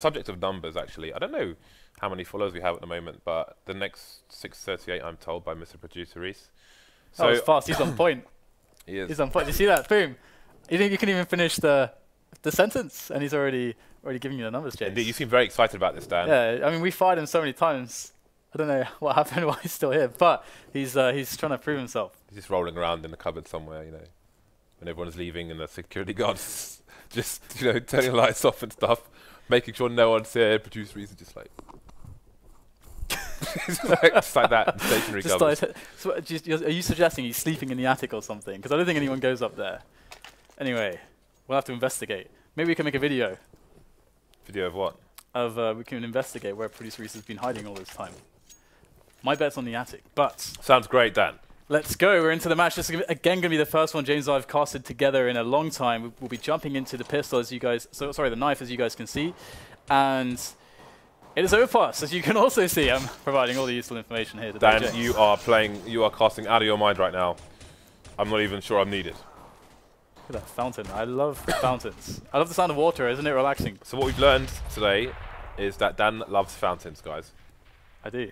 Subject of numbers, actually. I don't know how many followers we have at the moment, but the next 638, I'm told by Mr. Producer Reese. So that was fast. He's on point. He is. He's on point. Did you see that? Boom. You think you can even finish the sentence, and he's already giving you the numbers, James. Indeed, you seem very excited about this, Dan. Yeah, I mean, we fired him so many times. I don't know what happened, why he's still here, but he's trying to prove himself. He's just rolling around in the cupboard somewhere, you know, when everyone's leaving and the security guards just, you know, turning the lights off and stuff, making sure no one's here. Producer Reese is just like... just like that, stationary cupboard. Like, so are you suggesting he's sleeping in the attic or something? Because I don't think anyone goes up there. Anyway, we'll have to investigate. Maybe we can make a video. Video of what? Of we can investigate where Producer Reese has been hiding all this time. My bet's on the attic, but... Sounds great, Dan. Let's go. We're into the match. This is again going to be the first one James and I have casted together in a long time. We'll be jumping into the pistol, as you guys... sorry, the knife, as you guys can see. And it is Overpass, as you can also see. I'm providing all the useful information here today, Dan, James. you are casting out of your mind right now. I'm not even sure I'm needed. Look at that fountain. I love fountains. I love the sound of water. Isn't it relaxing? So what we've learned today is that Dan loves fountains, guys. I do.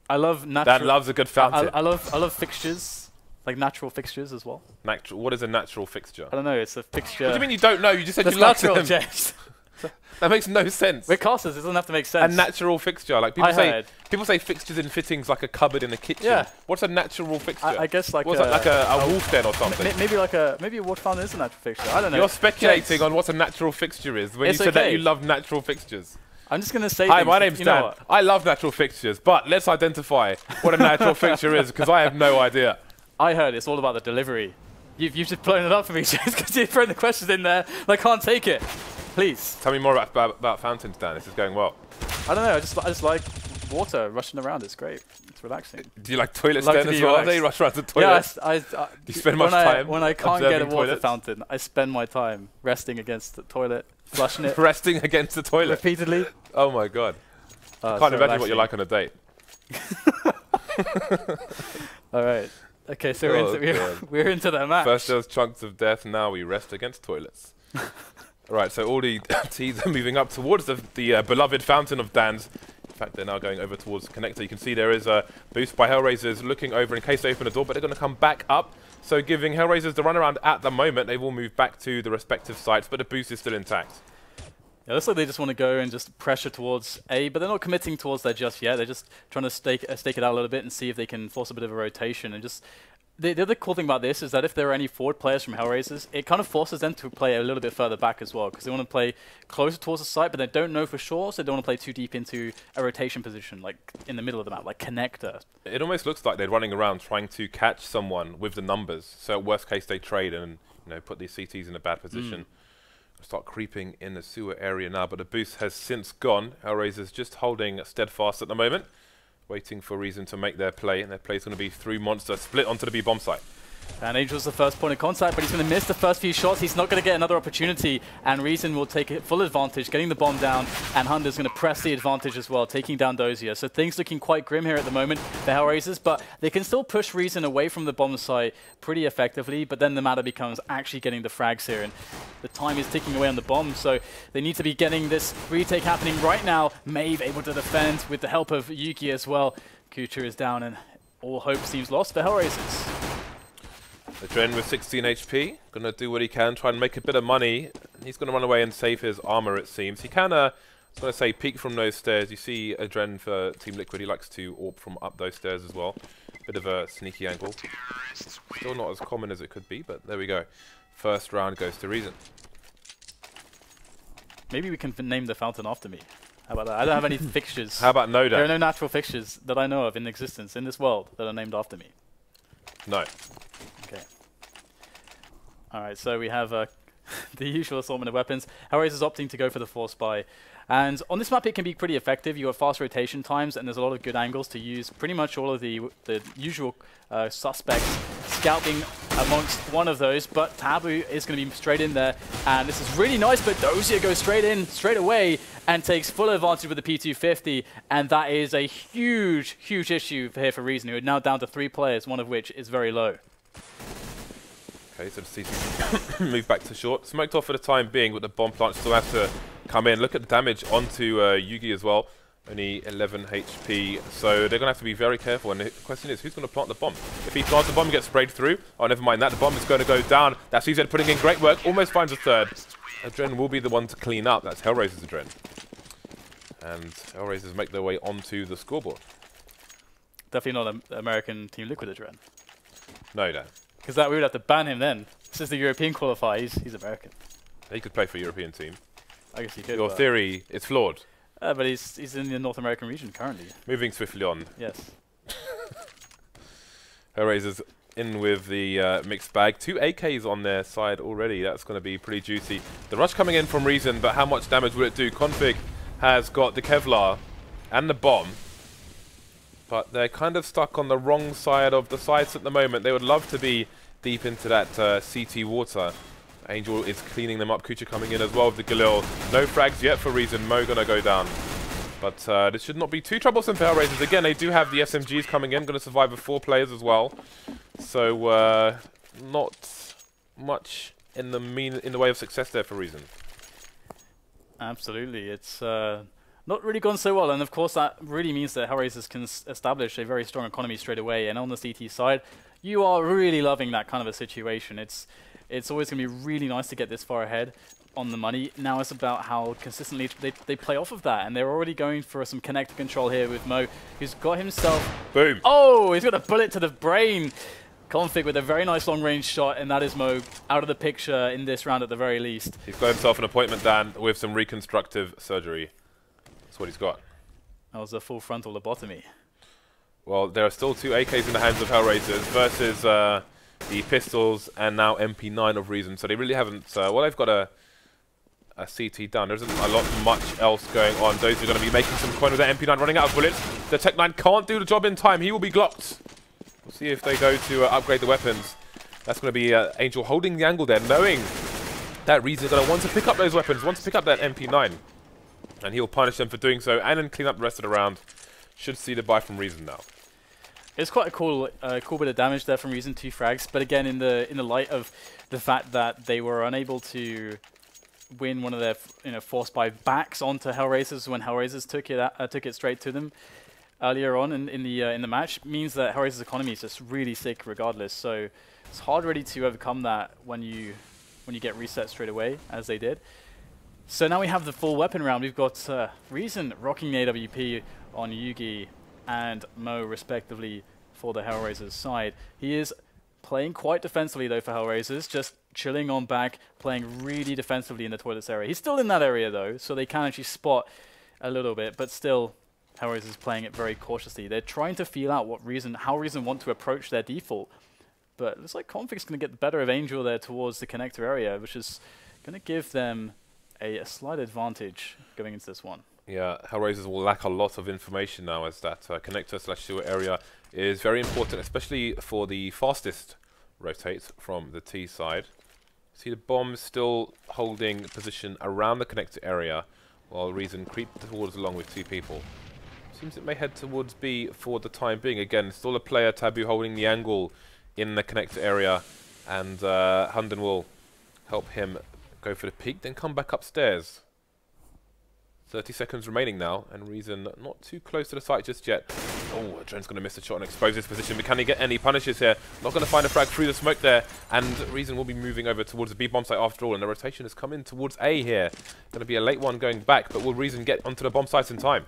I love natural... Dan loves a good fountain. I love fixtures, like natural fixtures as well. What is a natural fixture? I don't know. It's a fixture... What do you mean you don't know? You just said That's you love natural, them. James. That makes no sense. We're casters. It doesn't have to make sense. A natural fixture, like people say fixtures and fittings, like a cupboard in a kitchen. Yeah. What's a natural fixture? I guess like what's like a wolf den or something. Maybe a water fountain is a natural fixture. I don't know. You're speculating on what a natural fixture is when you said that you love natural fixtures. I'm just going to say... Hi, my name's Dan. I love natural fixtures, but let's identify what a natural fixture is, because I have no idea. I heard it's all about the delivery. You've just blown it up for me, James, because you're throwing the questions in there, and I can't take it. Please. Tell me more about fountains, Dan. This is going well. I don't know. I just like water rushing around. It's great. It's relaxing. Do you like toilets then as well? They rush around the toilet. Yeah, do you spend much time when I can't get a water fountain, I spend my time resting against the toilet, flushing it. Resting against the toilet? Repeatedly. Oh my god. I can't imagine what you're like on a date. All right. Okay, so we're into that match. First there was chunks of death, now we rest against toilets. Alright, so all the teams are moving up towards the beloved fountain of Dan's. In fact, they're now going over towards the connector. You can see there is a boost by HellRaisers looking over in case they open the door, but they're going to come back up. So giving HellRaisers the runaround at the moment. They will move back to the respective sites, but the boost is still intact. Yeah, looks like they just want to go and just pressure towards A, but they're not committing towards there just yet. They're just trying to stake it out a little bit and see if they can force a bit of a rotation. And just the other cool thing about this is that if there are any forward players from HellRaisers, it kind of forces them to play a little bit further back as well, because they want to play closer towards the site, but they don't know for sure, so they don't want to play too deep into a rotation position, like in the middle of the map, like connector. It almost looks like they're running around trying to catch someone with the numbers. So worst case, they trade and put these CTs in a bad position. Start creeping in the sewer area now, but the boost has since gone. HellRaisers just holding steadfast at the moment, waiting for Reason to make their play, and their play is going to be through Monster, split onto the B bomb site. And Angel's the first point of contact, but he's going to miss the first few shots. He's not going to get another opportunity, and Reason will take full advantage, getting the bomb down, and HUNDEN's going to press the advantage as well, taking down Dosia. So things looking quite grim here at the moment for HellRaisers, but they can still push Reason away from the bomb site pretty effectively, but then the matter becomes actually getting the frags here, and the time is ticking away on the bomb, so they need to be getting this retake happening right now. maeVe able to defend with the help of JUGI as well. kUcheR is down, and all hope seems lost for HellRaisers. AdreN with 16 HP, going to do what he can, try and make a bit of money. He's going to run away and save his armor, it seems. He can, I was going to say, peek from those stairs. You see AdreN for Team Liquid, he likes to AWP from up those stairs as well. Bit of a sneaky angle. Still not as common as it could be, but there we go. First round goes to Reason. Maybe we can name the fountain after me. How about that? I don't have any fixtures. How about no, Dan? There are no natural fixtures that I know of in existence in this world that are named after me. No. Okay. Alright, so we have the usual assortment of weapons. HellRaisers opting to go for the Force Spy. And on this map it can be pretty effective. You have fast rotation times and there's a lot of good angles to use pretty much all of the usual suspects scouting amongst one of those, but Tabu is going to be straight in there, and this is really nice, but Dosia goes straight in, straight away, and takes full advantage with the P250, and that is a huge, huge issue here for Reason, who are now down to 3 players, one of which is very low. Okay, so the CT move back to short. Smoked off for the time being, but the bomb plant still has to come in. Look at the damage onto JUGI as well. Only 11 HP, so they're going to have to be very careful. And the question is, who's going to plant the bomb? If he plants the bomb, he gets sprayed through. Oh, never mind that. The bomb is going to go down. That's FaCeIT putting in great work. Almost finds a third. AdreN will be the one to clean up. That's HellRaisers AdreN. And HellRaisers make their way onto the scoreboard. Definitely not an American Team Liquid AdreN. No, no. Because we would have to ban him then. This is the European qualifier. He's American. He could play for a European team. I guess he could. Your theory is flawed. But he's in the North American region currently. Moving swiftly on. Yes. HellRaisers in with the mixed bag. 2 AKs on their side already. That's going to be pretty juicy. The rush coming in from Reason, but how much damage will it do? Config has got the Kevlar and the bomb, but they're kind of stuck on the wrong side of the sites at the moment. They would love to be deep into that CT water. Angel is cleaning them up. kUcheR coming in as well with the Kirill. No frags yet for Reason. Mo gonna go down. But this should not be too troublesome for HellRaisers. Again, they do have the SMGs coming in. Going to survive with 4 players as well. So not much in the way of success there for Reason. Absolutely. It's not really gone so well. And of course, that really means that HellRaisers can establish a very strong economy straight away. And on the CT side, you are really loving that kind of a situation. It's always going to be really nice to get this far ahead on the money. Now it's about how consistently they play off of that. And they're already going for some connector control here with Mo, who's got himself... Boom! Oh, he's got a bullet to the brain! Config with a very nice long-range shot, and that is Mo out of the picture in this round at the very least. He's got himself an appointment, Dan, with some reconstructive surgery. That's what he's got. That was a full frontal lobotomy. Well, there are still 2 AKs in the hands of HellRaisers versus... the pistols and now MP9 of Reason, so they really haven't. Well, they've got a CT down. There isn't a lot much else going on. Those are going to be making some coin with that MP9 running out of bullets. The Tech9 can't do the job in time. He will be glocked. We'll see if they go to upgrade the weapons. That's going to be Angel holding the angle there, knowing that Reason is going to want to pick up those weapons, want to pick up that MP9, and he'll punish them for doing so, and then clean up the rest of the round. Should see the buy from Reason now. It's quite a cool bit of damage there from Reason, 2 frags. But again, in the light of the fact that they were unable to win one of their forced buy backs onto HellRaisers when HellRaisers took it straight to them earlier on in the match, means that HellRaisers' economy is just really sick regardless. So it's hard really to overcome that when you get reset straight away, as they did. So now we have the full weapon round. We've got Reason rocking the AWP on JUGI and Mo respectively for the HellRaisers side. He is playing quite defensively though for HellRaisers, just chilling on back, playing really defensively in the toilets area. He's still in that area though, so they can actually spot a little bit, but still HellRaisers is playing it very cautiously. They're trying to feel out how Reason want to approach their default, but it looks like Config's going to get the better of Angel there towards the connector area, which is going to give them a slight advantage going into this one. Yeah, HellRaisers will lack a lot of information now, as that connector/sewer area is very important, especially for the fastest rotates from the T side. See the bomb still holding position around the connector area, while Reason creep towards along with 2 people. Seems it may head towards B for the time being. Again, still a player, Tabu, holding the angle in the connector area, and HUNDEN will help him go for the peek, then come back upstairs. 30 seconds remaining now, and Reason not too close to the site just yet. Oh, AdreN's going to miss the shot and expose his position, but can he get any punishes here? Not going to find a frag through the smoke there, and Reason will be moving over towards the B bomb site after all, and the rotation has come in towards A here. Going to be a late one going back, but will Reason get onto the bomb site in time?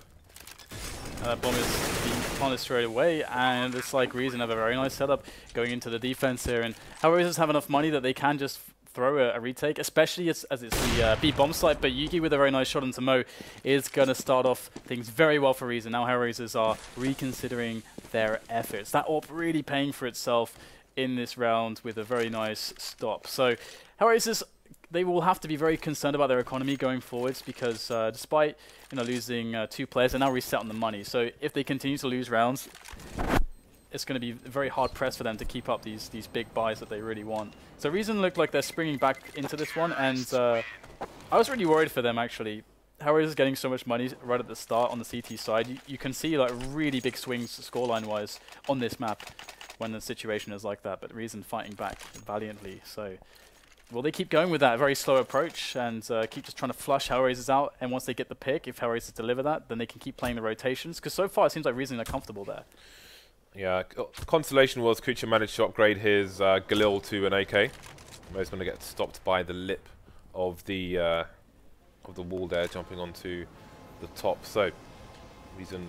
That bomb is being punished straight away, and it's like Reason have a very nice setup going into the defense here, and HellRaisers have enough money that they can just throw a retake, especially as it's the B bomb site, but JUGI with a very nice shot into Mo is going to start off things very well for Reason. Now HellRaisers are reconsidering their efforts. That AWP really paying for itself in this round with a very nice stop. So HellRaisers, they will have to be very concerned about their economy going forwards, because despite losing 2 players, they're now reset on the money. So if they continue to lose rounds, it's going to be very hard pressed for them to keep up these big buys that they really want. So Reason look like they're springing back into this one, and I was really worried for them actually. HellRaisers is getting so much money right at the start on the CT side. You can see like really big swings scoreline wise on this map. when the situation is like that, but Reason fighting back valiantly. So will they keep going with that very slow approach and keep just trying to flush HellRaisers out? And once they get the pick, if HellRaisers deliver that, then they can keep playing the rotations. Because so far it seems like Reason are comfortable there. Yeah, consolation was kUcheR managed to upgrade his Kirill to an AK. Mo's going to get stopped by the lip of the wall there, jumping onto the top. So Reason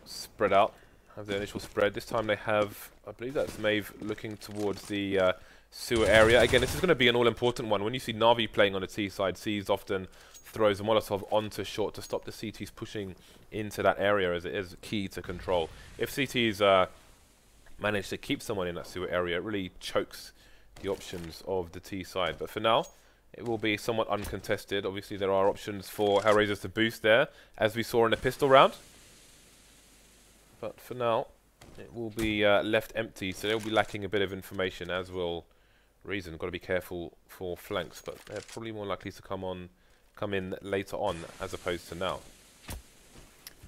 spread out, have the initial spread. This time they have, I believe that's maeVe looking towards the sewer area. Again, this is going to be an all-important one. When you see Na'Vi playing on the T side, C's often throws a Molotov onto short to stop the CTs pushing into that area, as it is key to control. If CTs manage to keep someone in that sewer area, it really chokes the options of the T side. But for now, it will be somewhat uncontested. Obviously, there are options for HellRaisers to boost there, as we saw in the pistol round. But for now, it will be left empty, so they'll be lacking a bit of information, as will Reason. Got to be careful for flanks, but they're probably more likely to come in later on, as opposed to now.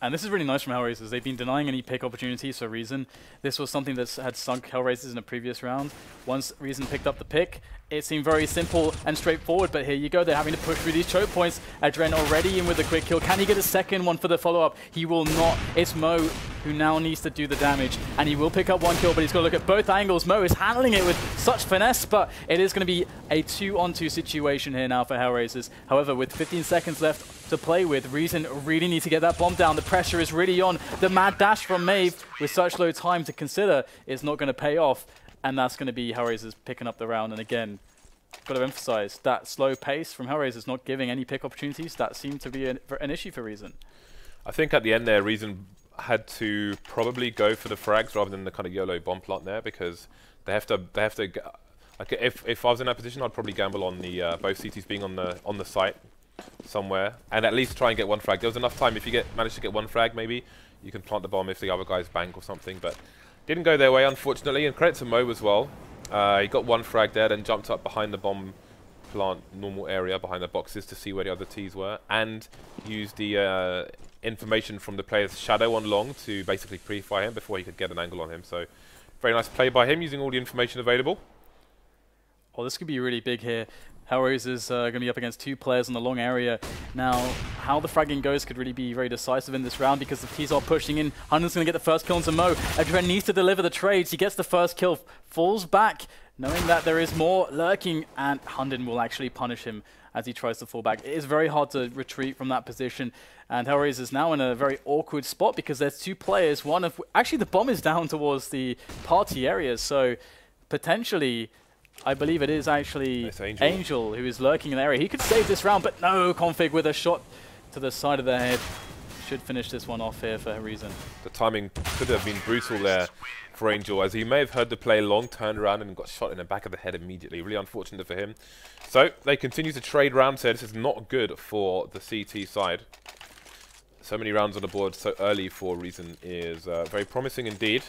And this is really nice from HellRaisers. They've been denying any pick opportunities for Reason. This was something that had sunk HellRaisers in a previous round. Once Reason picked up the pick, it seemed very simple and straightforward, but here you go. They're having to push through these choke points. AdreN already in with a quick kill. Can he get a second one for the follow-up? He will not. It's Mo who now needs to do the damage, and he will pick up one kill, but he's got to look at both angles. Mo is handling it with such finesse, but it is going to be a 2-on-2 situation here now for HellRaisers. However, with 15 seconds left to play with, Reason really need to get that bomb down. The pressure is really on. The mad dash from maeVe with such low time to consider is not going to pay off, and that's going to be HellRaisers picking up the round. And again, got to emphasize that slow pace from HellRaisers not giving any pick opportunities. That seemed to be an issue for Reason. I think at the end there, Reason had to probably go for the frags rather than the kind of YOLO bomb plant there, because they have to like, if I was in that position, I'd probably gamble on the both CTs being on the site somewhere, and at least try and get one frag. There was enough time. If you manage to get one frag, maybe you can plant the bomb if the other guys bank or something, but didn't go their way, unfortunately. And credit to Mo as well. He got one frag there, then jumped up behind the bomb plant normal area behind the boxes to see where the other Ts were, and used the information from the player's shadow on long to basically pre-fire him before he could get an angle on him. So very nice play by him, using all the information available. Oh, this could be really big here. HellRaisers are going to be up against two players in the long area. Now, how the fragging goes could really be very decisive in this round, because the T's are pushing in. HUNDEN's going to get the first kill onto Mo. AdreN needs to deliver the trades. He gets the first kill, falls back, knowing that there is more lurking, and HUNDEN will actually punish him as he tries to fall back. It is very hard to retreat from that position, and HellRaisers now in a very awkward spot, because there's two players. One of actually, the bomb is down towards the party area, so potentially, I believe it is actually Angel who is lurking in the area. He could save this round, but no, Config with a shot to the side of the head. Should finish this one off here for Reason. The timing could have been brutal there for Angel, as he may have heard the play long, turned around and got shot in the back of the head immediately. Really unfortunate for him. So they continue to trade rounds here. This is not good for the CT side. So many rounds on the board so early for Reason is very promising indeed.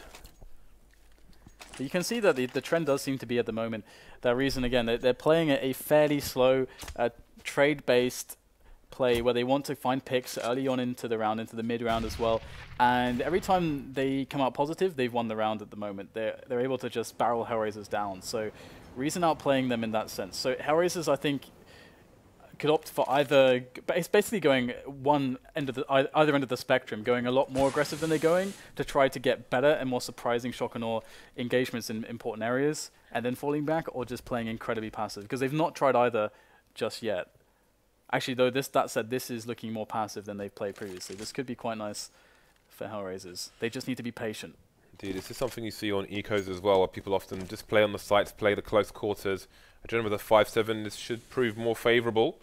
You can see that the trend does seem to be at the moment that Reason, again, they're playing a fairly slow trade-based play where they want to find picks early on into the round, into the mid-round as well. And every time they come out positive, they've won the round at the moment. They're able to just barrel HellRaisers down. So Reason outplaying them in that sense. So HellRaisers, I think, could opt for either, it's basically going either end of the spectrum, going a lot more aggressive than they're going to try to get better and more surprising shock and awe engagements in important areas, and then falling back, or just playing incredibly passive, because they've not tried either just yet. Actually, though, that said, this is looking more passive than they've played previously. This could be quite nice for HellRaisers. They just need to be patient. Indeed, this is something you see on ecos as well, where people often just play on the sites, play the close quarters. AdreN with a 5-7, this should prove more favourable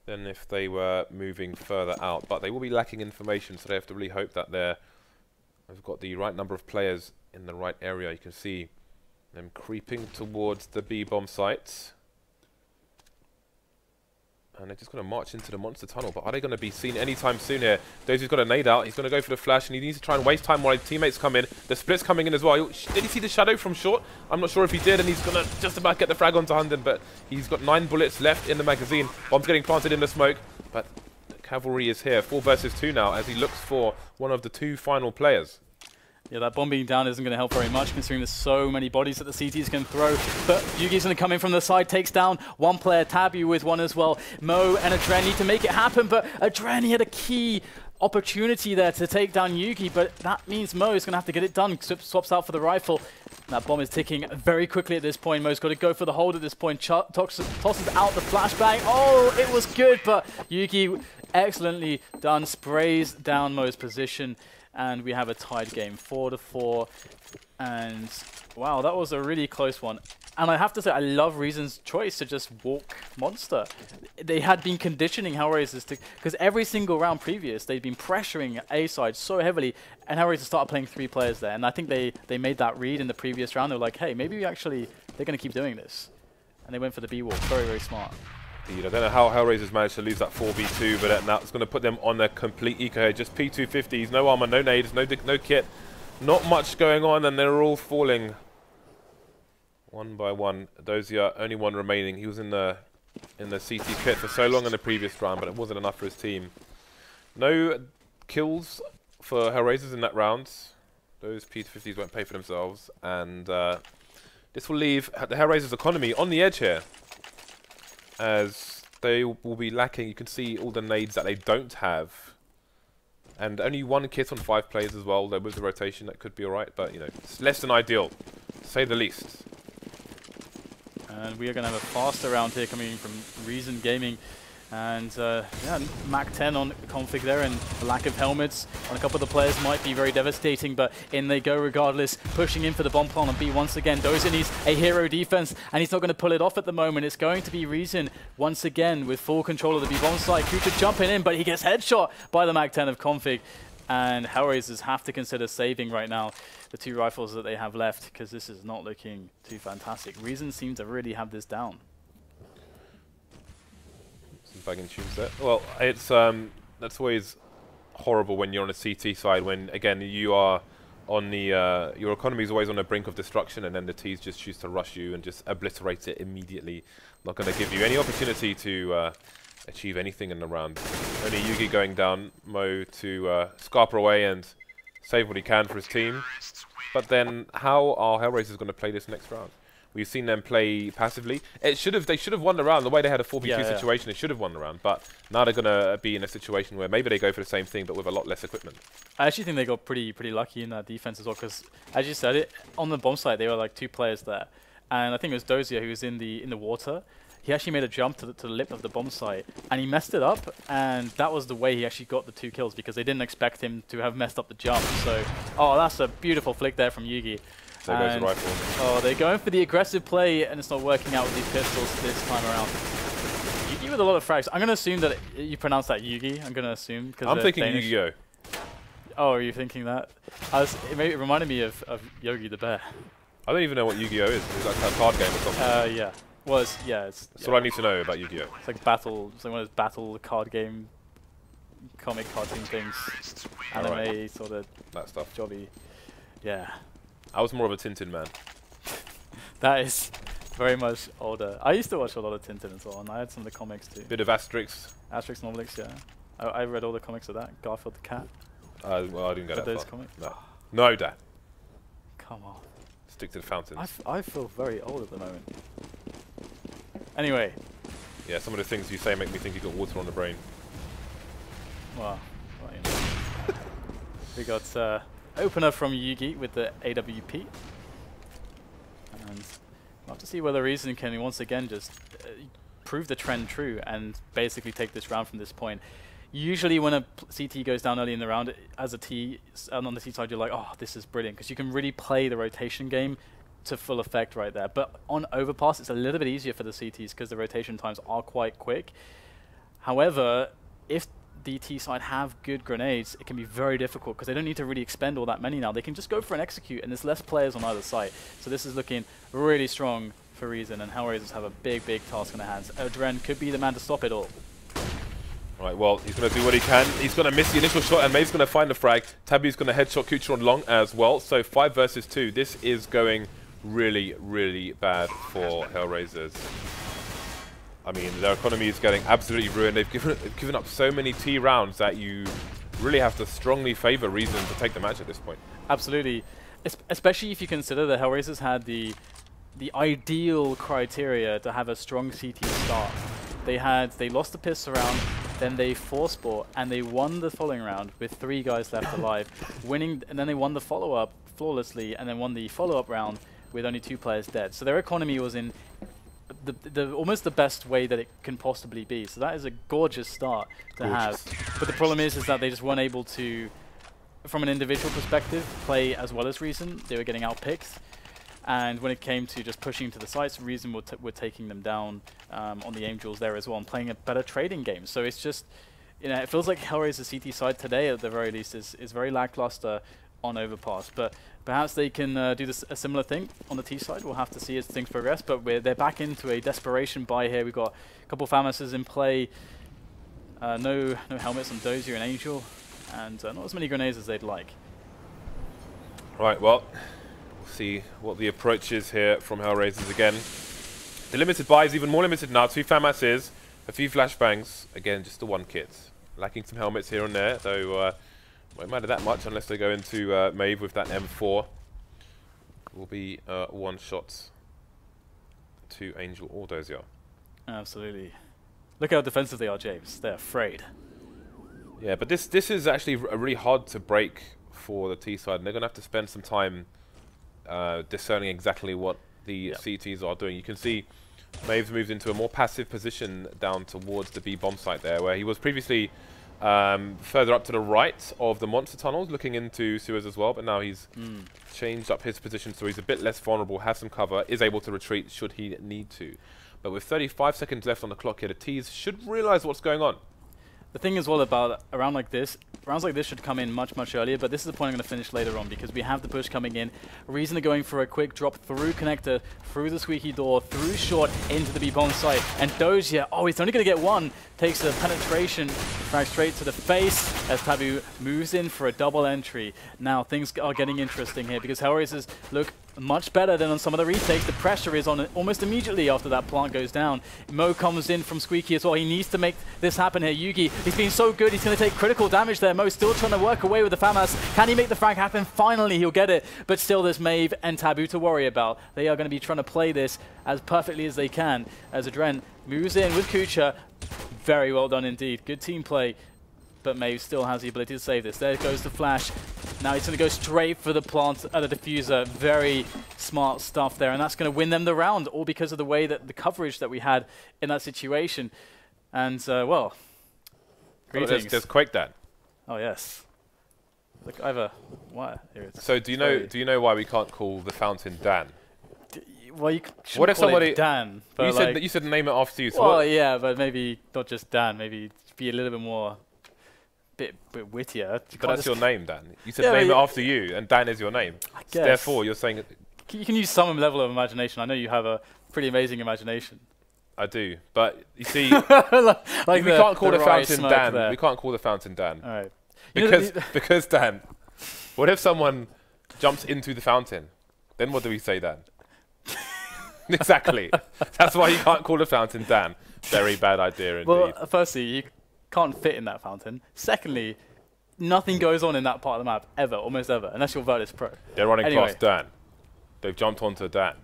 than if they were moving further out. But they will be lacking information, so they have to really hope that they've got the right number of players in the right area. You can see them creeping towards the B-bomb sites. And they're just going to march into the monster tunnel. But are they going to be seen anytime soon here? Dosia's got a nade out. He's going to go for the flash, and he needs to try and waste time while his teammates come in. The split's coming in as well. Did he see the shadow from short? I'm not sure if he did, and he's going to just about get the frag onto HUNDEN, but he's got 9 bullets left in the magazine. Bomb's getting planted in the smoke, but the cavalry is here. 4 versus 2 now, as he looks for one of the 2 final players. Yeah, that bomb being down isn't going to help very much, considering there's so many bodies that the CTs can throw. But JUGI's going to come in from the side, takes down one player, tabu with one as well. Mo and AdreN need to make it happen, but AdreN, he had a key opportunity there to take down JUGI, but that means Mo is going to have to get it done. Swaps out for the rifle. That bomb is ticking very quickly at this point. Mo's got to go for the hold at this point. Tosses out the flashbang. Oh, it was good, but JUGI excellently done. Sprays down Mo's position. And we have a tied game, 4-4. And wow, that was a really close one. And I have to say, I love Reason's choice to just walk Monster. They had been conditioning HellRaisers to, because every single round previous, they'd been pressuring A side so heavily, and HellRaisers started playing 3 players there. And I think they made that read in the previous round. They were like, hey, maybe they're going to keep doing this. And they went for the B walk. Very, very smart. I don't know how HellRaisers managed to lose that 4v2, but that's going to put them on their complete eco here. Just P250s, no armor, no nades, no kit, not much going on, and they're all falling one by one. Dosia, only one remaining. He was in the CT pit for so long in the previous round, but it wasn't enough for his team. No kills for HellRaisers in that round. Those P250s won't pay for themselves, and this will leave the HellRaisers economy on the edge here, as they will be lacking. You can see all the nades that they don't have, and only 1 kit on 5 players as well. Though with the rotation, that could be alright, but you know, it's less than ideal, to say the least. And we are going to have a faster round here coming from Reason Gaming. And yeah, Mach 10 on config there, and the lack of helmets on a couple of the players might be very devastating, but in they go regardless, pushing in for the bomb plant on B once again. Dosia needs a hero defense, and he's not going to pull it off at the moment. It's going to be Reason once again with full control of the B bomb site. kUcheR jumping in, but he gets headshot by the Mach 10 of config. And HellRaisers have to consider saving right now the 2 rifles that they have left, because this is not looking too fantastic. Reason seem to really have this down. Bagging tunes there. Well, it's that's always horrible when you're on a CT side, when again you are on the your economy is always on the brink of destruction, and then the T's just choose to rush you and just obliterate it immediately. Not going to give you any opportunity to achieve anything in the round. Only JUGI going down, Mo to scarper away and save what he can for his team. But then how are HellRaisers going to play this next round? We've seen them play passively. They should have won the round. The way they had a 4v2 situation, they should have won the round. But now they're going to be in a situation where maybe they go for the same thing, but with a lot less equipment. I actually think they got pretty lucky in that defense as well, because as you said, on the bomb site, there were like 2 players there. And I think it was Dosia who was in the water. He actually made a jump to the lip of the bomb site, and he messed it up, and that was the way he actually got the 2 kills, because they didn't expect him to have messed up the jump. So, oh, that's a beautiful flick there from JUGI. There goes the rifle. Oh, they're going for the aggressive play, and it's not working out with these pistols this time around. JUGI with a lot of frags. I'm going to assume that you pronounce that JUGI. I'm going to assume. I'm thinking Yu-Gi-Oh! Oh, are you thinking that? It reminded me of Yogi the Bear. I don't even know what Yu-Gi-Oh! Is. Is that a card game or something? Yeah. Well, it's That's what I need to know about Yu-Gi-Oh! It's like battle. It's like one of those battle card game, comic cartoon things, anime sort of that stuff. Jolly, yeah. I was more of a Tintin man. That is very much older. I used to watch a lot of Tintin as well, and I had some of the comics too. Bit of Asterix. Asterix and Obelix, yeah. I read all the comics of that. Garfield the cat. Well, I didn't go that those far. Comics? No. No, Dad. Come on. Stick to the fountains. I feel very old at the moment. Anyway. Yeah, some of the things you say make me think you got water on the brain. Well you know. We got opener from JUGI with the AWP. And we'll have to see whether Reason can once again just prove the trend true and basically take this round from this point. Usually when a CT goes down early in the round, as a T, and on the T side you're like, oh, this is brilliant, because you can really play the rotation game to full effect right there. But on Overpass, it's a little bit easier for the CTs because the rotation times are quite quick. However, if the T side have good grenades, it can be very difficult because they don't need to really expend all that many now. They can just go for an execute, and there's less players on either side. So this is looking really strong for Reason, and HellRaisers have a big task on their hands. AdreN could be the man to stop it all. Right, well, he's going to do what he can. He's going to miss the initial shot, and maeVe's going to find the frag. Tabu's going to headshot kUcheR on long as well. So 5 versus 2. This is going really, really bad for HellRaisers. I mean, their economy is getting absolutely ruined. They've given up so many T rounds that you really have to strongly favor Reason to take the match at this point. Absolutely. Especially if you consider that HellRaisers had the ideal criteria to have a strong CT start. They lost the pistol round, then they force bought, and they won the following round with 3 guys left alive, winning, and then they won the follow-up flawlessly, and then won the follow-up round with only 2 players dead. So their economy was in almost the best way that it can possibly be. So that is a gorgeous start to have. But the problem is that they just weren't able to, from an individual perspective, play as well as Reason. They were getting outpicked. And when it came to just pushing to the sites, Reason were taking them down on the Angels there as well and playing a better trading game. So it's just, you know, it feels like HellRaiser's CT side today at the very least is very lackluster on Overpass. But perhaps they can do a similar thing on the T side. We'll have to see as things progress. But they're back into a desperation buy here. We've got a couple of FAMASs in play. No helmets on Dosia and Angel. And not as many grenades as they'd like. Right, well, we'll see what the approach is here from HellRaisers again. The limited buy is even more limited now. 2 FAMASs, a few flashbangs. Again, just the 1 kit. Lacking some helmets here and there, though won't matter that much unless they go into maeVe with that M4. Will be 1 shot to Angel or Dosia. Absolutely. Look how defensive they are, James. They're afraid. Yeah, but this is actually really hard to break for the T side, and they're going to have to spend some time discerning exactly what the CTs are doing. You can see maeVe's moved into a more passive position down towards the B bomb site there, where he was previously further up to the right of the monster tunnels, looking into sewers as well, but now he's changed up his position, so he's a bit less vulnerable, has some cover, is able to retreat should he need to. But with 35 seconds left on the clock here, the Ts should realize what's going on. The thing is, well, about rounds like this should come in much, much earlier, but this is the point I'm going to finish later on because we have the push coming in. Reason are going for a quick drop through connector, through the squeaky door, through short, into the B-bomb site. And Dosia, oh, he's only going to get 1, takes a penetration, frag straight to the face as Tabu moves in for a double entry. Now, things are getting interesting here because HellRaisers look much better than on some of the retakes. The pressure is on almost immediately after that plant goes down. Mo comes in from Squeaky as well. He needs to make this happen here. JUGI, he's been so good. He's going to take critical damage there. Mo still trying to work away with the FAMAS. Can he make the frag happen? Finally, he'll get it. But still, there's maeVe and Tabu to worry about. They are going to be trying to play this as perfectly as they can. As AdreN moves in with kUcheR. Very well done indeed. Good team play. But maeVe still has the ability to save this. There goes the flash. Now he's going to go straight for the plant at the diffuser. Very smart stuff there. And that's going to win them the round, all because of the way that the coverage that we had in that situation. And, well, greetings. There's Quake Dan. Oh, yes. Look, I have a... What? Here it is. So do you know why we can't call the fountain Dan? Well, you what if call somebody... it Dan. But you said name it after you. So well, yeah, but maybe not just Dan. Maybe be a little bit more... bit wittier. But that's your name, Dan. You said name it after you, and Dan is your name. I guess. So therefore, you're saying... You can use some level of imagination. I know you have a pretty amazing imagination. I do, but you see... we can't call the fountain Dan. There. We can't call the fountain Dan. All right. Because Dan, what if someone jumps into the fountain? Then what do we say, Dan? Exactly. That's why you can't call the fountain Dan. Very bad idea indeed. Well, firstly, you can't fit in that fountain. Secondly, nothing goes on in that part of the map ever, almost ever, unless you're Virtus Pro. They're running past Dan. They've jumped onto Dan.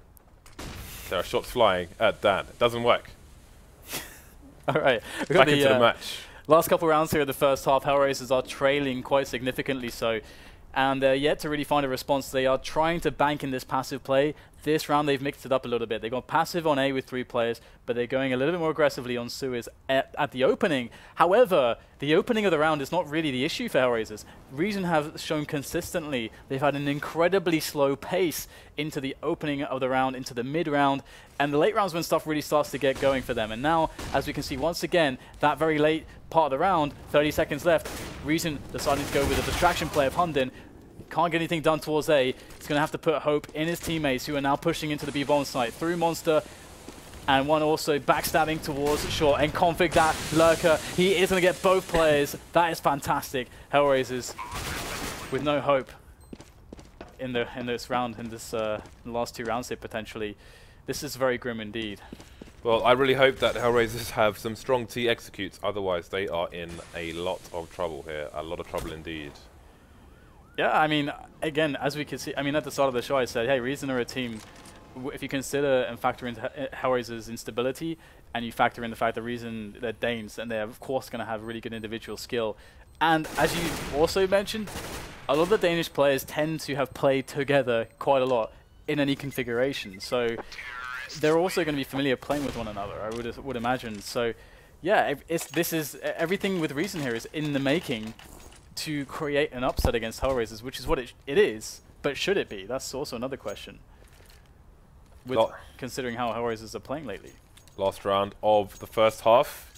There are shots flying at Dan. It doesn't work. All right. Back into the match. Last couple rounds here of the first half, HellRaisers are trailing quite significantly so. And they're yet to really find a response. They are trying to bank in this passive play. This round, they've mixed it up a little bit. They've gone passive on A with 3 players, but they're going a little bit more aggressively on sewers at the opening. However, the opening of the round is not really the issue for HellRaisers. Reason have shown consistently they've had an incredibly slow pace into the opening of the round, into the mid-round, and the late rounds when stuff really starts to get going for them. And now, as we can see once again, that very late part of the round, 30 seconds left, Reason deciding to go with a distraction play of HUNDEN. Can't get anything done towards A. He's going to have to put hope in his teammates who are now pushing into the B-bomb site through Monster. And one also backstabbing towards short and config that lurker. He is going to get both players. That is fantastic. HellRaisers with no hope in this round, in the last 2 rounds here potentially. This is very grim indeed. Well, I really hope that HellRaisers have some strong T executes, otherwise they are in a lot of trouble here. A lot of trouble indeed. Yeah, I mean, again, as we can see, I mean, at the start of the show I said, hey, Reason are a team, if you consider and factor into HellRaisers' instability, and you factor in the fact that Reason, they're Danes, and they're of course going to have really good individual skill. And as you also mentioned, a lot of the Danish players tend to have played together quite a lot in any configuration. So they're also going to be familiar playing with one another, I would imagine. So yeah, everything with Reason here is in the making to create an upset against HellRaisers, which is what it is. But should it be? That's also another question, with considering how HellRaisers are playing lately. Last round of the first half.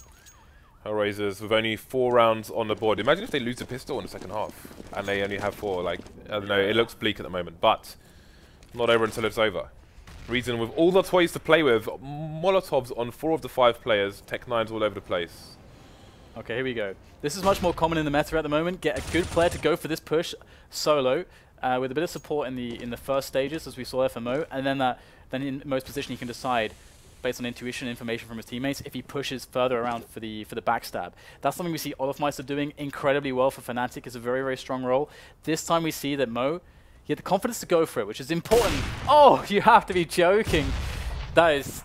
HellRaisers with only 4 rounds on the board. Imagine if they lose the pistol in the second half and they only have 4. Like, I don't know, it looks bleak at the moment, but not over until it's over. Reason with all the toys to play with, Molotovs on 4 of the 5 players, Tech 9s all over the place. Okay, here we go. This is much more common in the meta at the moment. Get a good player to go for this push solo, with a bit of support in the first stages, as we saw FMO, and then in most position he can decide, based on intuition, information from his teammates, if he pushes further around for the backstab. That's something we see Olofmeister doing incredibly well for Fnatic. It's a very, very strong role. This time we see that Mo, he had the confidence to go for it, which is important. Oh, you have to be joking. That is.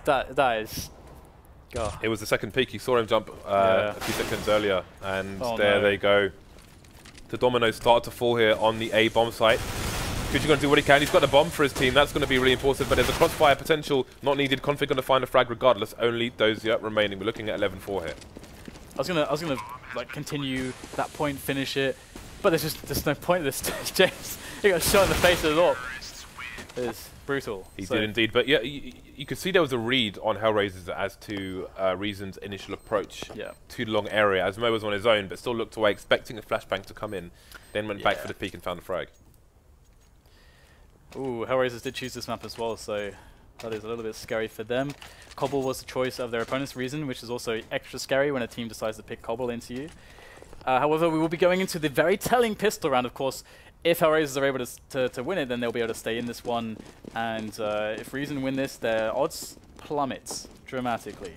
God. It was the second peak. You saw him jump a few seconds earlier, and there they go. The dominoes start to fall here on the A bomb site. kUcheR going to do what he can. He's got a bomb for his team. That's going to be really important, but there's a crossfire potential not needed. Config going to find a frag regardless. Only Dosia remaining. We're looking at 11-4 here. I was gonna like continue that point, finish it, but there's no point at this. James, he got shot in the face at all. It's brutal. He did indeed, but yeah, you could see there was a read on HellRaisers as to Reason's initial approach to the long area, as Mo was on his own, but still looked away, expecting a flashbang to come in, then went back for the peak and found the frag. Ooh, HellRaisers did choose this map as well, so that is a little bit scary for them. Cobble was the choice of their opponent's Reason, which is also extra scary when a team decides to pick Cobble into you. However, we will be going into the very telling pistol round, of course. If HellRaisers are able to win it, then they'll be able to stay in this one. And if Reason win this, their odds plummet dramatically.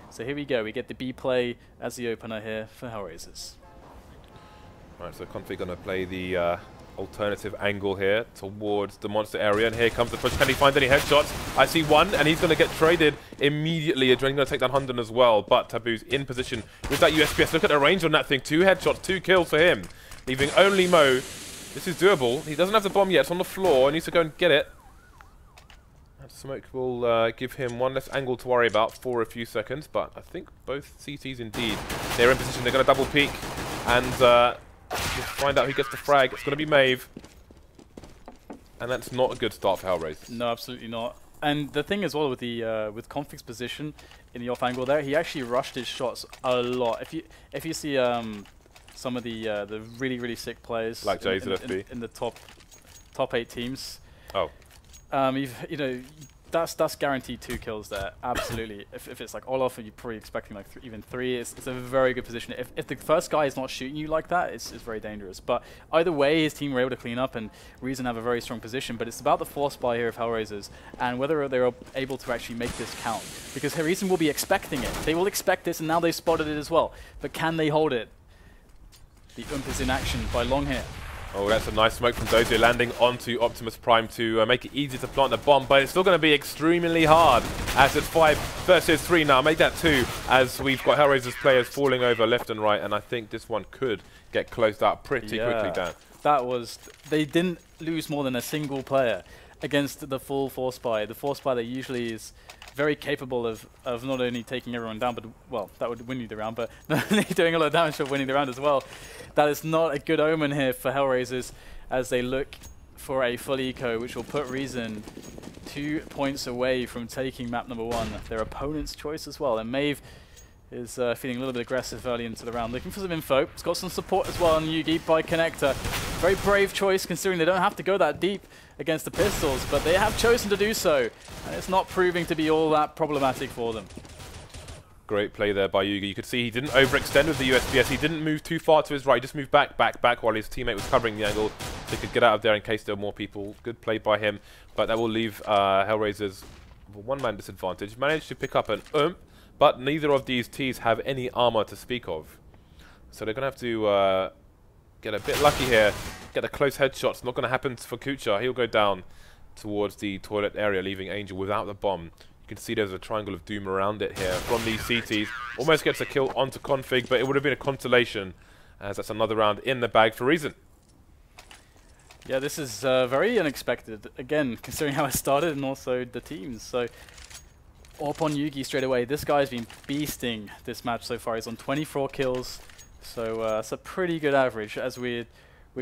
So here we go. We get the B play as the opener here for HellRaisers. Right, so Config going to play the alternative angle here towards the monster area. And here comes the push. Can he find any headshots? I see one, and he's going to get traded immediately. AdreN going to take down HUNDEN as well. But Tabu's in position with that USPS. Look at the range on that thing. 2 headshots, 2 kills for him. Leaving only Mo. This is doable. He doesn't have the bomb yet. It's on the floor. He needs to go and get it. That smoke will give him one less angle to worry about for a few seconds. But I think both CTs indeed. They're in position. They're going to double peek. And we'll find out who gets the frag. It's going to be maeVe. And that's not a good start for HellRaisers. No, absolutely not. And the thing as well with the with Config's position in the off angle there, he actually rushed his shots a lot. If you see some of the really sick players like J's at FB in the top 8 teams. Oh, you know that's guaranteed 2 kills there. Absolutely. if it's like Olof, you're probably expecting like even 3. It's a very good position. If the first guy is not shooting you like that, it's very dangerous. But either way, his team were able to clean up and Reason have a very strong position. But it's about the force buy here of HellRaisers and whether they're able to actually make this count. Because Reason will be expecting it. They will expect this, and now they've spotted it as well. But can they hold it? The Ump is in action by Long here. Oh, that's a nice smoke from Dosia landing onto Optimus Prime to make it easy to plant the bomb, but it's still going to be extremely hard as it's 5 versus 3 now. Make that 2 as we've got HellRaisers players falling over left and right, and I think this one could get closed out pretty quickly down. They didn't lose more than a single player against the full force buy. The force buy that usually is very capable of not only taking everyone down, but, well, that would win you the round, but not only doing a lot of damage for winning the round as well. That is not a good omen here for HellRaisers as they look for a full eco, which will put Reason 2 points away from taking map number 1. Their opponent's choice as well. And maeVe is feeling a little bit aggressive early into the round, looking for some info. It's got some support as well on JUGI by kUcheR. Very brave choice considering they don't have to go that deep against the pistols, but they have chosen to do so, and it's not proving to be all that problematic for them. Great play there by JUGI. You could see he didn't overextend with the USPS. He didn't move too far to his right. He just moved back while his teammate was covering the angle so he could get out of there in case there were more people. Good play by him, but that will leave HellRaisers one-man disadvantage. Managed to pick up an but neither of these Ts have any armor to speak of. So they're going to have to get a bit lucky here. Get a close headshots. Not going to happen for kUcheR. He'll go down towards the toilet area, leaving Angel without the bomb. You can see there's a triangle of doom around it here from these CTs. Almost gets a kill onto Config, but it would have been a consolation, as that's another round in the bag for Reason. Yeah, this is very unexpected, again, considering how it started and also the teams. So, up on JUGI straight away. This guy's been beasting this match so far. He's on 24 kills, so that's a pretty good average as we're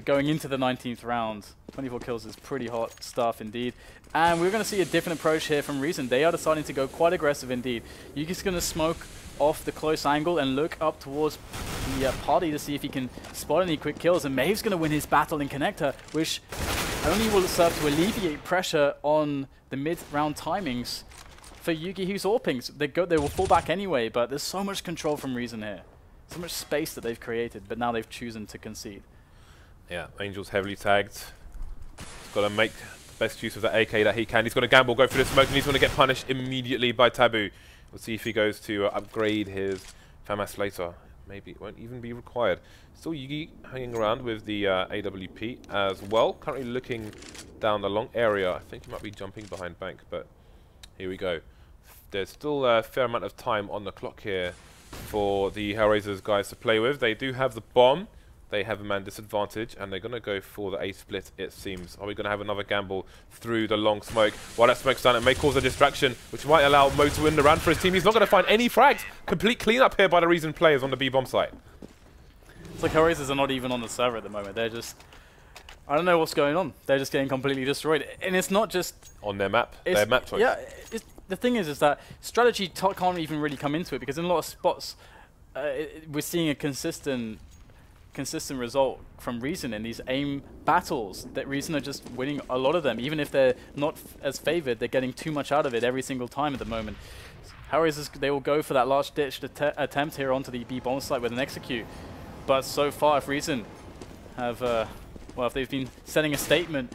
going into the 19th round. 24 kills is pretty hot stuff indeed. And we're going to see a different approach here from Reason. They are deciding to go quite aggressive indeed. JUGI's going to smoke off the close angle and look up towards the party to see if he can spot any quick kills. And maeVe's going to win his battle in connector, which only will serve to alleviate pressure on the mid-round timings for JUGI, who's AWPing. They will fall back anyway, but there's so much control from Reason here. So much space that they've created, but now they've chosen to concede. Yeah, Angel's heavily tagged. He's got to make the best use of the AK that he can. He's going to gamble, go for the smoke, and he's going to get punished immediately by tabu. We'll see if he goes to upgrade his FAMAS later. Maybe it won't even be required. Still JUGI hanging around with the AWP as well. Currently looking down the long area. I think he might be jumping behind bank, but here we go. There's still a fair amount of time on the clock here for the HellRaisers guys to play with. They do have the bomb. They have a man disadvantage, and they're going to go for the A split, it seems. Are we going to have another gamble through the long smoke? While that smoke's down, it may cause a distraction, which might allow Mo to win the round for his team. He's not going to find any frags. Complete cleanup here by the Reason players on the B bomb site. It's like HellRaisers are not even on the server at the moment. They're just... I don't know what's going on. They're just getting completely destroyed. And it's not just... on their map. Their map choice. Yeah, the thing is that strategy can't even really come into it, because in a lot of spots, we're seeing a consistent result from Reason in these aim battles. That Reason are just winning a lot of them, even if they're not as favored. They're getting too much out of it every single time at the moment. HellRaisers, they will go for that last-ditch attempt here onto the B bomb site with an execute. But so far, if Reason have, well, if they've been setting a statement,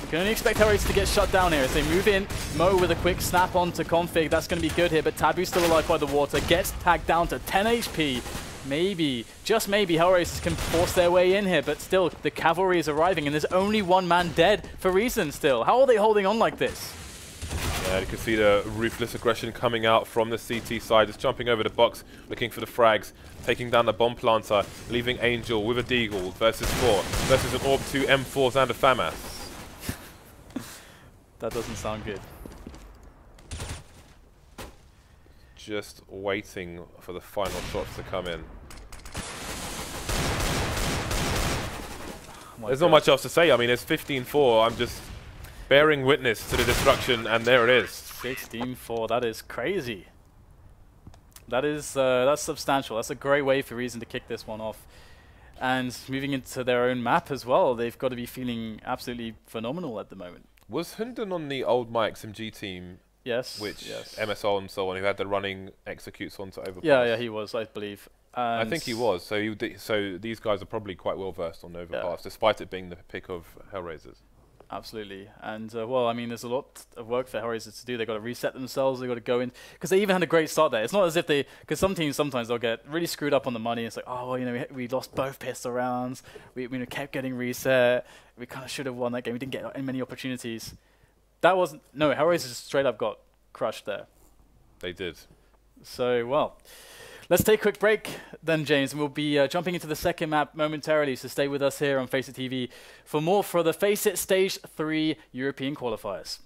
we can only expect HellRaisers to get shut down here as they move in. Mo with a quick snap onto config. That's going to be good here, but tabu's still alive by the water. Gets tagged down to 10 HP. Maybe, just maybe, HellRaisers can force their way in here, but still, the cavalry is arriving, and there's only one man dead for Reason still. How are they holding on like this? Yeah, you can see the ruthless aggression coming out from the CT side, just jumping over the box, looking for the frags, taking down the bomb planter, leaving Angel with a Deagle versus 4, versus an AWP 2 M4s and a FAMAS. That doesn't sound good. Just waiting for the final shots to come in. There's not much else to say. I mean, it's 15-4. I'm just bearing witness to the destruction, and there it is. 16-4. That is crazy. That is that's substantial. That's a great way for Reason to kick this one off. And moving into their own map as well, they've got to be feeling absolutely phenomenal at the moment. Was HUNDEN on the old MyXMG team? Yes. Which MSL and so on, who had the running executes onto Overpass? Yeah, he was, I believe. I think he was. So so these guys are probably quite well versed on Overpass, despite it being the pick of HellRaisers. Absolutely. And well, I mean, there's a lot of work for HellRaisers to do. They've got to reset themselves. They've got to go in, because they even had a great start there. It's not as if they, because some teams sometimes they'll get really screwed up on the money. It's like, oh, well, you know, we lost both pistol rounds. We kept getting reset. We kind of should have won that game. We didn't get many opportunities. That wasn't, no, HellRaisers straight up got crushed there. They did. So, well, let's take a quick break then, James, and we'll be jumping into the second map momentarily, so stay with us here on FACEIT TV for more for the FACEIT Stage 3 European Qualifiers.